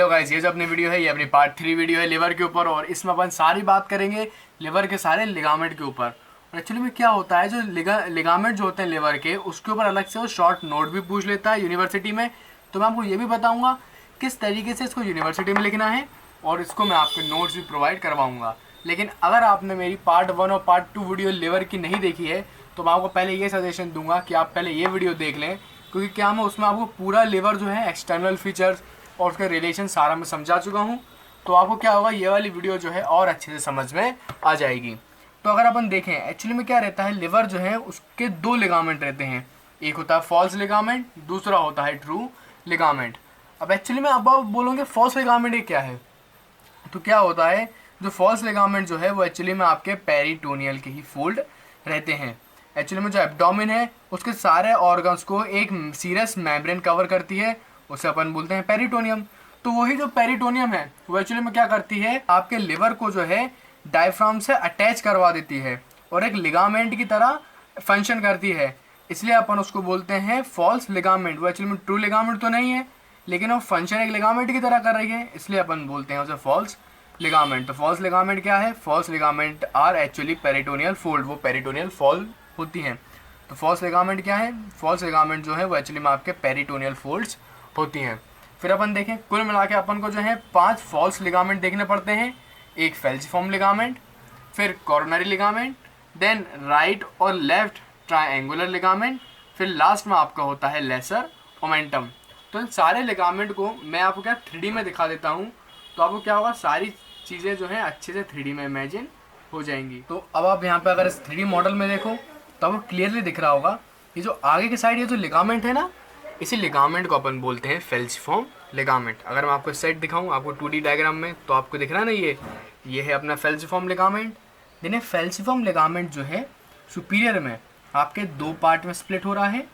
Hello guys, ये जो अपनी वीडियो है ये अपनी पार्ट 3 वीडियो है लिवर के ऊपर। और इसमें अपन सारी बात करेंगे लिवर के सारे लिगामेंट के ऊपर। और एक्चुअली में क्या होता है, जो लिगामेंट जो होते हैं लिवर के, उसके ऊपर अलग से वो शॉर्ट नोट भी पूछ लेता है यूनिवर्सिटी में। तो मैं आपको ये भी बताऊंगा किस तरीके से इसको यूनिवर्सिटी में लिखना है, और इसको मैं आपको नोट्स भी प्रोवाइड करवाऊँगा। लेकिन अगर आपने मेरी पार्ट 1 और पार्ट 2 वीडियो लिवर की नहीं देखी है तो मैं आपको पहले ये सजेशन दूंगा कि आप पहले ये वीडियो देख लें, क्योंकि क्या मैं उसमें आपको पूरा लिवर जो है एक्सटर्नल फीचर्स और उसके रिलेशन सारा मैं समझा चुका हूँ। तो आपको क्या होगा, ये वाली वीडियो जो है और अच्छे से समझ में आ जाएगी। तो अगर अपन देखें एक्चुअली में क्या रहता है, लिवर जो है उसके दो लिगामेंट रहते हैं। एक होता है फॉल्स लिगामेंट, दूसरा होता है ट्रू लिगामेंट। अब एक्चुअली में अब आप बोलोगे फॉल्स लिगामेंट ये क्या है, तो क्या होता है, जो फॉल्स लिगामेंट जो है वो एक्चुअली में आपके पेरिटोनियल के ही फोल्ड रहते हैं। एक्चुअली में जो एब्डोमेन है उसके सारे ऑर्गन्स को एक सीरस मेम्ब्रेन कवर करती है, उसे अपन बोलते हैं पेरिटोनियम। तो वही जो पेरिटोनियम है वो एक्चुअली में क्या करती है, आपके लिवर को जो है डायफ्राम से अटैच करवा देती है और एक लिगामेंट की तरह फंक्शन करती है। इसलिए अपन उसको बोलते हैं फॉल्स लिगामेंट। वो एक्चुअली में ट्रू लिगामेंट तो नहीं है, लेकिन वो फंक्शन एक लिगामेंट की तरह कर रही है, इसलिए अपन बोलते हैं उसे फॉल्स लिगामेंट। तो फॉल्स लिगामेंट क्या है, false ligament are actually peritoneal fold, वो पेरिटोनियल फोल्ड होती हैं। तो फॉल्स लिगामेंट क्या है, फॉल्स लिगामेंट जो है वो एक्चुअली में आपके पेरिटोनियल फोल्ड्स होती हैं। फिर अपन देखें, कुल मिला के अपन को जो है 5 फॉल्स लिगामेंट देखने पड़ते हैं। एक फेल्सिफॉर्म लिगामेंट, फिर कॉर्नरी लिगामेंट, देन राइट और लेफ्ट ट्रायंगुलर लिगामेंट, फिर लास्ट में आपका होता है लेसर ओमेंटम। तो इन सारे लिगामेंट को मैं आपको क्या 3D में दिखा देता हूँ, तो आपको क्या होगा, सारी चीज़ें जो हैं अच्छे से 3D में इमेजिन हो जाएंगी। तो अब आप यहाँ पे अगर इस 3D मॉडल में देखो तो आपको क्लियरली दिख रहा होगा, ये जो आगे की साइड ये जो लिगामेंट है ना, इसी लिगामेंट को अपन बोलते हैं फेल्सिफॉर्म लिगामेंट। अगर मैं आपको सेट दिखाऊं आपको 2D डायग्राम में, तो आपको दिख रहा है ना, ये है अपना फेल्सिफॉर्म लिगामेंट। देन फेल्सिफॉर्म लिगामेंट जो है सुपीरियर में आपके 2 पार्ट में स्प्लिट हो रहा है,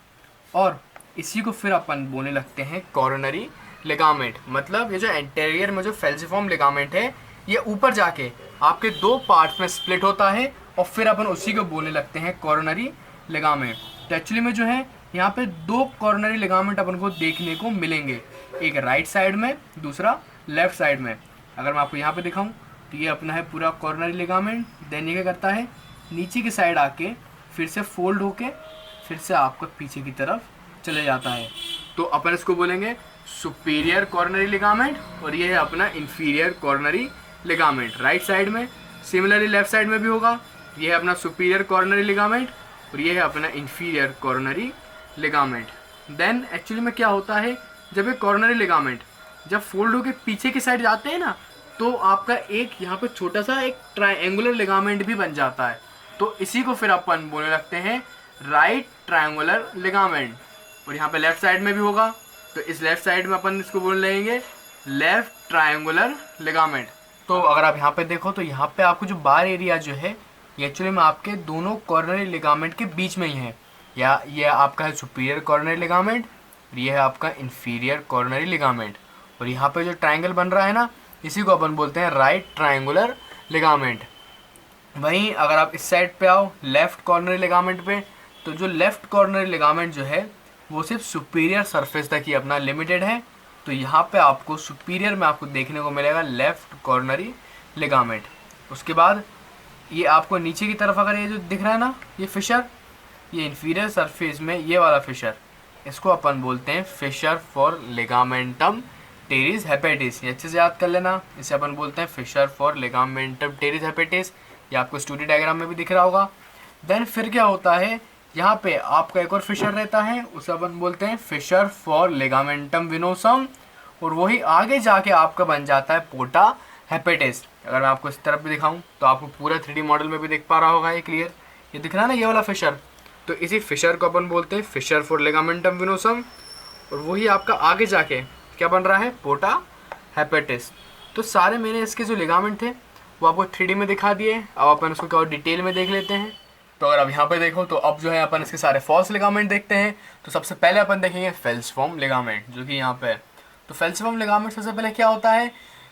और इसी को फिर अपन बोलने लगते हैं कॉर्नरी लिगामेंट। मतलब ये जो एंटेरियर में जो फेल्सिफॉर्म लिगामेंट है ये ऊपर जाके आपके 2 पार्ट्स में स्प्लिट होता है, और फिर अपन उसी को बोलने लगते हैं कॉर्नरी लिगामेंट। तो एक्चुअली में जो है यहाँ पे 2 कॉर्नरी लिगामेंट अपन को देखने को मिलेंगे, एक राइट साइड में, दूसरा लेफ्ट साइड में। अगर मैं आपको यहाँ पे दिखाऊं तो ये अपना है पूरा कॉर्नरी लिगामेंट। देन ये क्या करता है, नीचे की साइड आके फिर से फोल्ड होके फिर से आपको पीछे की तरफ चले जाता है। तो अपन इसको बोलेंगे सुपीरियर कॉर्नरी लिगामेंट, और ये है अपना inferior coronary ligament right side में। सिमिलरली लेफ्ट साइड में भी होगा, ये है अपना सुपीरियर कॉर्नरी लिगामेंट और ये है अपना inferior coronary ligament. Then actually में क्या होता है, जब ये कॉर्नरी लिगामेंट जब फोल्ड होके पीछे की साइड जाते हैं ना, तो आपका एक यहाँ पे छोटा सा एक ट्रायंगुलर लिगामेंट भी बन जाता है। तो इसी को फिर अपन बोलने लगते हैं राइट ट्रायंगुलर लिगामेंट। और यहाँ पे लेफ्ट साइड में भी होगा, तो इस लेफ्ट साइड में अपन इसको बोल लेंगे लेफ्ट ट्रायंगुलर लिगामेंट। तो अगर आप यहाँ पे देखो तो यहाँ पे आपको जो बार एरिया जो है ये एक्चुअली में आपके दोनों कॉर्नरी लिगामेंट के बीच में ही है। या ये आपका है सुपीरियर कॉर्नरी लिगामेंट, ये है आपका इंफीरियर कॉर्नरी लिगामेंट। और यहाँ पे जो ट्रायंगल बन रहा है ना, इसी को अपन बोलते हैं राइट ट्रायंगुलर लिगामेंट। वहीं अगर आप इस साइड पे आओ लेफ्ट कॉर्नरी लिगामेंट पे, तो जो लेफ्ट कॉर्नरी लिगामेंट जो है वो सिर्फ सुपीरियर सरफेस तक ही अपना लिमिटेड है। तो यहाँ पे आपको सुपीरियर में आपको देखने को मिलेगा लेफ्ट कॉर्नरी लिगामेंट। उसके बाद ये आपको नीचे की तरफ अगर ये जो दिख रहा है ना, ये फिशर, ये इंफीरियर सरफेस में ये वाला फिशर, इसको अपन बोलते हैं Fisher for ligamentum terrace hepatitis. ये अच्छे से याद कर लेना, इसे अपन बोलते हैं Fisher for ligamentum terrace hepatitis. ये आपको स्टूडी डायग्राम में भी दिख रहा होगा। देन फिर क्या होता है, यहाँ पे आपका एक और फिशर रहता है, उसे अपन बोलते हैं फिशर फॉर लिगामेंटम विनोसम। और वही आगे जाके आपका बन जाता है पोर्टा हेपेटिस। अगर मैं आपको इस तरफ भी दिखाऊं तो आपको पूरा 3D मॉडल में भी दिख पा रहा होगा, ये क्लियर, ये दिख रहा है ना, ये वाला फिशर। तो इसी फिशर को अपन बोलते हैं फिशर फॉर लिगामेंटम विनोसम। और वही आपका आगे जाके क्या बन रहा है, पोर्टा हेपेटिस। तो सारे मैंने इसके जो लिगामेंट थे वो आपको 3D में दिखा दिए। अब अपन इसको क्या और डिटेल में देख लेते हैं। तो अगर आप यहाँ पे देखो तो अब जो है अपन इसके सारे फॉल्स लिगामेंट देखते हैं। तो सबसे पहले अपन देखेंगे फेल्सिफॉर्म लिगामेंट, जो कि यहाँ पे है। तो फेल्सिफॉर्म लिगामेंट सबसे पहले क्या होता है,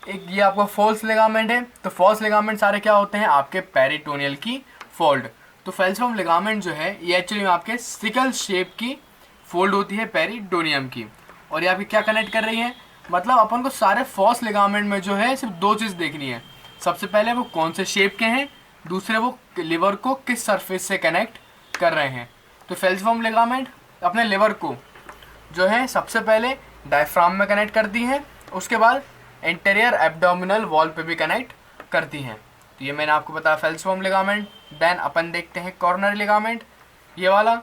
एक ये आपका फॉल्स लिगामेंट है। तो फॉल्स लिगामेंट सारे क्या होते हैं, आपके पेरिटोनियल की फोल्ड। तो फेल्सिफॉर्म लिगामेंट जो है ये एक्चुअली में आपके सिकल शेप की फोल्ड होती है पेरिटोनियम की, और ये आपकी क्या कनेक्ट कर रही है, मतलब अपन को सारे फॉस लिगामेंट में जो है सिर्फ दो चीज़ देखनी है। सबसे पहले वो कौन से शेप के हैं, दूसरे वो लिवर को किस सरफेस से कनेक्ट कर रहे हैं। तो फेल्सिफॉर्म लिगामेंट अपने लिवर को जो है सबसे पहले डायफ्राम में कनेक्ट करती हैं, उसके बाद इंटीरियर एब्डोमिनल वॉल पे भी कनेक्ट करती हैं। तो ये मैंने आपको बताया फेल्सिफॉर्म लिगामेंट। देन अपन देखते हैं कॉर्नरी लिगामेंट, ये वाला।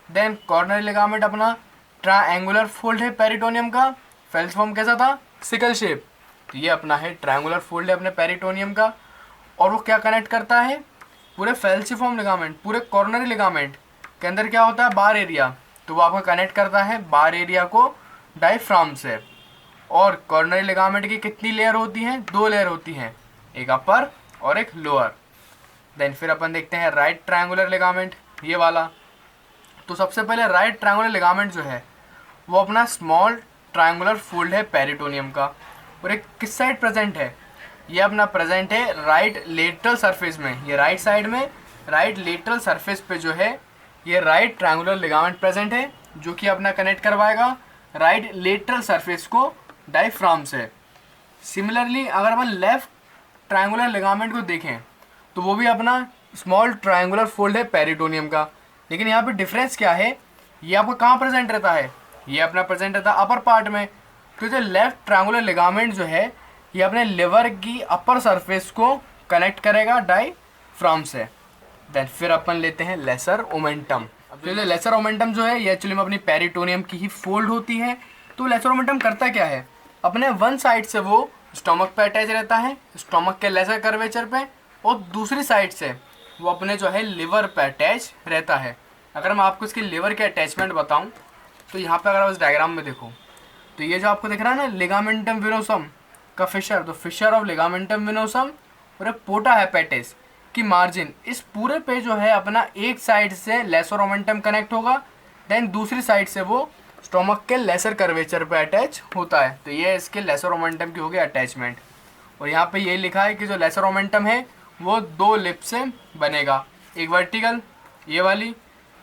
देन कॉर्नरी लिगामेंट अपना ट्रायंगुलर फोल्ड है पेरिटोनियम का। फेल्सिफॉर्म कैसा था, सिकल शेप। तो ये अपना है ट्रायंगुलर फोल्ड है अपने पेरिटोनियम का, और वो क्या कनेक्ट करता है, पूरे फेल्सिफॉर्म लिगामेंट, पूरे कॉर्नरी लिगामेंट के अंदर क्या होता है, बार एरिया, तो वो आपका कनेक्ट करता है बार एरिया को डायफ्राम से। और कॉर्नरी लिगामेंट की कितनी लेयर होती हैं, दो लेयर होती हैं, एक अपर और एक लोअर। देन फिर अपन देखते हैं राइट ट्रायंगुलर लिगामेंट, ये वाला। तो सबसे पहले राइट ट्रायंगुलर लिगामेंट जो है वो अपना स्मॉल ट्रायंगुलर फोल्ड है पेरिटोनियम का, और एक किस साइड प्रेजेंट है, ये अपना प्रेजेंट है राइट लेटरल सरफेस में। ये राइट साइड में राइट लेटरल सरफेस पे जो है ये राइट ट्रायंगुलर लिगामेंट प्रेजेंट है, जो कि अपना कनेक्ट करवाएगा राइट लेटरल सरफेस को डायफ्राम से। सिमिलरली अगर अपन लेफ्ट ट्रायंगुलर लिगामेंट को देखें तो वो भी अपना स्मॉल ट्रायंगुलर फोल्ड है पेरिटोनियम का, लेकिन यहाँ पे डिफरेंस क्या है, ये आपको कहाँ प्रेजेंट रहता है, ये अपना प्रेजेंट रहता है अपर पार्ट में। तो जो लेफ्ट ट्रायंगुलर लिगामेंट जो है ये अपने लिवर की अपर सरफेस को कनेक्ट करेगा डायफ्राम से। देन फिर अपन लेते हैं लेसर ओमेंटम। तो ये लेसर ओमेंटम जो है ये एक्चुअली में अपनी पेरिटोनियम की ही फोल्ड होती है। तो लेसर ओमेंटम करता क्या है, अपने वन साइड से वो स्टोमक पे अटैच रहता है, स्टोमक के लेसर कर्वेचर पे, और दूसरी साइड से वो अपने जो है लिवर पे अटैच रहता है। अगर मैं आपको इसकी लिवर के अटैचमेंट बताऊं तो यहाँ पे अगर आप इस डायग्राम में देखो तो ये जो आपको दिख रहा है ना लिगामेंटम विनोसम का फिशर, तो फिशर ऑफ लिगामेंटम विनोसम और पोटा हेपेटिस की मार्जिन, इस पूरे पे जो है अपना एक साइड से लेसर ओमेंटम कनेक्ट होगा, देन दूसरी साइड से वो स्टोमक के लेसर कर्वेचर पे अटैच होता है। तो ये इसके लेसर ओमेंटम की हो गई अटैचमेंट। और यहाँ पे ये लिखा है कि जो लेसर ओमेंटम है वो दो लिप से बनेगा, एक वर्टिकल ये वाली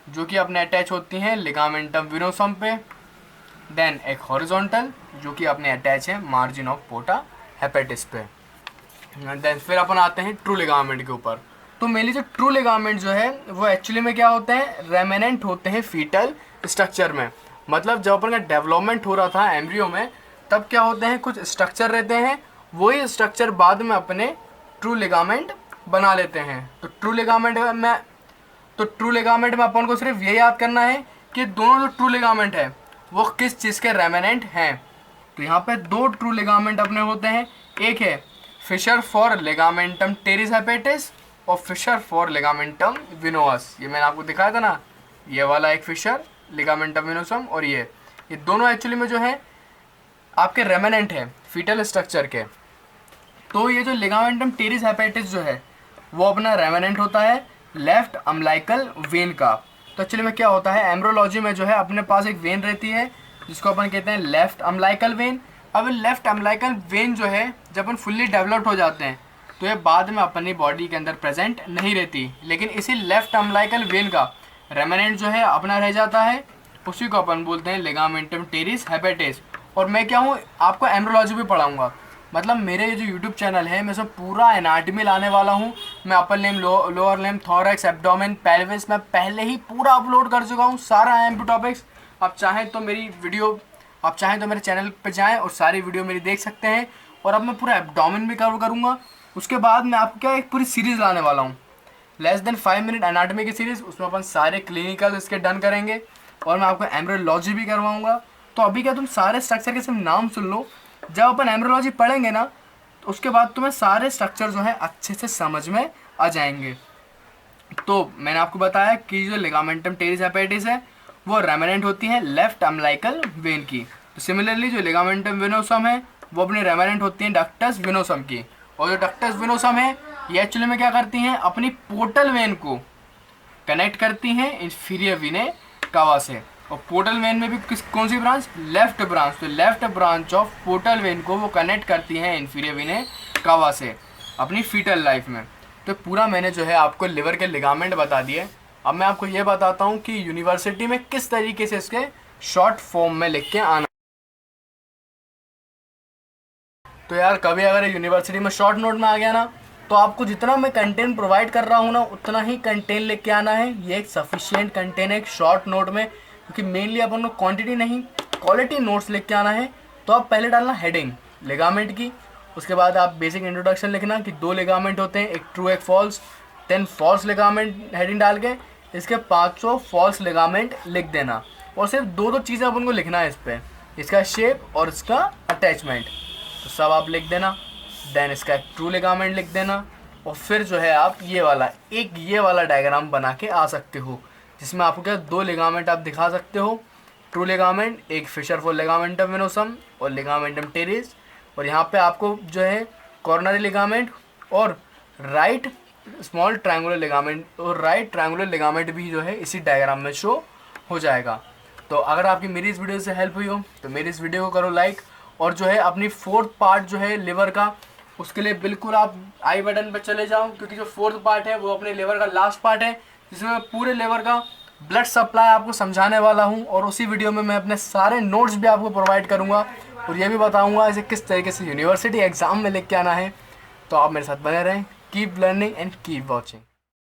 जो कि अपने अटैच होती हैं लिगामेंटम विनोसम पे, देन एक हॉरिजॉन्टल जो कि अपने अटैच है मार्जिन ऑफ पोटा हेपेटिस पे। देन फिर अपन आते हैं ट्रू लिगामेंट के ऊपर। तो मेनली जो ट्रू लिगामेंट जो है वो एक्चुअली में क्या होते हैं, रेमिनेंट होते हैं फीटल स्ट्रक्चर में। मतलब जब अपन का डेवलपमेंट हो रहा था एम्ब्रियो में तब क्या होते हैं, कुछ स्ट्रक्चर रहते हैं, वही स्ट्रक्चर बाद में अपने ट्रू लिगामेंट बना लेते हैं। तो ट्रू लिगामेंट में अपन को सिर्फ ये याद करना है कि दोनों जो ट्रू लिगामेंट है वो किस चीज़ के रेमिनेंट हैं। तो यहाँ पे दो ट्रू लिगामेंट अपने होते हैं, एक है Fisher for ligamentum terrace hepatitis और फिशर फॉर लिगामेंटम विनोअस। ये मैंने आपको दिखाया था ना, ये वाला एक फिशर लिगामेंटम विनोसम, और ये दोनों एक्चुअली में जो है आपके रेमिनेंट है फीटल स्ट्रक्चर के। तो ये जो लिगामेंटम टेरिस हेपेटिस जो है वो अपना रेमिनेंट होता है लेफ्ट अम्लाइकल वेन का। तो एक्चुअली में क्या होता है, एम्ब्रोलॉजी में जो है अपने पास एक वेन रहती है जिसको अपन कहते हैं लेफ्ट अम्लाइकल वेन। अब लेफ्ट अम्लाइकल वेन जो है जब अपन फुल्ली डेवलप्ड हो जाते हैं तो ये बाद में अपनी बॉडी के अंदर प्रेजेंट नहीं रहती, लेकिन इसी लेफ्ट अम्लाइकल वेन का रेमिनेंट जो है अपना रह जाता है, उसी को अपन बोलते हैं लिगामेंटम टेरिस हेपेटिस। और मैं क्या हूँ, आपको एम्ब्रोलॉजी भी पढ़ाऊँगा। मतलब मेरे ये जो यूट्यूब चैनल है मैं इसमें पूरा एनाटॉमी लाने वाला हूँ। मैं upper limb, lower limb, thorax, abdomen, pelvis मैं पहले ही पूरा अपलोड कर चुका हूँ, सारा एमपी टॉपिक्स। आप चाहें तो मेरे चैनल पे जाएं और सारी वीडियो मेरी देख सकते हैं। और अब मैं पूरा एब्डोमेन भी कवर करूँगा। उसके बाद मैं आपको क्या एक पूरी सीरीज़ लाने वाला हूँ, लेस देन 5 मिनट एनाटॉमी की सीरीज़। उसमें अपन सारे क्लिनिकल इसके डन करेंगे और मैं आपको एम्ब्रियोलॉजी भी करवाऊँगा। तो अभी क्या तुम सारे स्ट्रक्चर के सिर्फ नाम सुन लो, जब अपन एम्ब्रियोलॉजी पढ़ेंगे ना तो उसके बाद तुम्हें सारे स्ट्रक्चर जो है अच्छे से समझ में आ जाएंगे। तो मैंने आपको बताया कि जो लिगामेंटम टेरिस हेपेटिस है वो रेमिनेंट होती है लेफ्ट अम्लाइकल वेन की। तो सिमिलरली जो लिगामेंटम विनोसम है वो अपनी रेमिनेंट होती है डक्टस विनोसम की। और जो डक्टस विनोसम है ये एक्चुअली में क्या करती हैं, अपनी पोर्टल वेन को कनेक्ट करती हैं इंफीरियर वीने कावा से। और पोर्टल वेन में भी कौन सी ब्रांच, लेफ्ट ब्रांच। तो left branch of portal vein को वो कनेक्ट करती हैं इंफीरियर वीने कावा से अपनी फीटल लाइफ में। तो पूरा मैंने जो है आपको लिवर के लिगामेंट बता दिए। अब मैं आपको ये बताता हूँ कि यूनिवर्सिटी में किस तरीके से इसके शॉर्ट फॉर्म में लिख के आना तो यार कभी अगर यूनिवर्सिटी में शॉर्ट नोट में आ गया ना, तो आपको जितना मैं कंटेंट प्रोवाइड कर रहा हूँ ना उतना ही कंटेंट लेके आना है। ये एक सफिशिएंट कंटेंट है एक शॉर्ट नोट में, क्योंकि मेनली अपन को क्वांटिटी नहीं क्वालिटी नोट्स लेके आना है। तो आप पहले डालना हेडिंग लिगामेंट की, उसके बाद आप बेसिक इंट्रोडक्शन लिखना कि 2 लिगामेंट होते हैं, एक ट्रू एक फॉल्स, 10 फॉल्स लिगामेंट हेडिंग डाल के इसके 500 फॉल्स लिगामेंट लिख देना। और सिर्फ 2 चीज़ें अपन को लिखना है इस पर, इसका शेप और इसका अटैचमेंट, तो सब आप लिख देना। देन इसका एक ट्रू लिगामेंट लिख देना, और फिर जो है आप ये वाला डायग्राम बना के आ सकते हो, जिसमें आपको क्या 2 लिगामेंट आप दिखा सकते हो। ट्रू लिगामेंट एक फिशर फॉर लिगामेंटम वेनोसम और लिगामेंटम टेरिस, और यहाँ पे आपको जो है कॉर्नरी लिगामेंट और राइट स्मॉल ट्रायंगुलर लिगामेंट और राइट ट्रायंगुलर लिगामेंट भी जो है इसी डायग्राम में शो हो जाएगा। तो अगर आपकी मेरी इस वीडियो से हेल्प हुई हो तो मेरी इस वीडियो को करो लाइक, और जो है अपनी 4th पार्ट जो है लिवर का, उसके लिए बिल्कुल आप आई बटन पे चले जाओ, क्योंकि जो 4th पार्ट है वो अपने लिवर का लास्ट पार्ट है, जिसमें मैं पूरे लिवर का ब्लड सप्लाई आपको समझाने वाला हूँ। और उसी वीडियो में मैं अपने सारे नोट्स भी आपको प्रोवाइड करूँगा, और ये भी बताऊँगा इसे किस तरीके से यूनिवर्सिटी एग्ज़ाम में लिख के आना है। तो आप मेरे साथ बने रहें, keep learning and keep watching.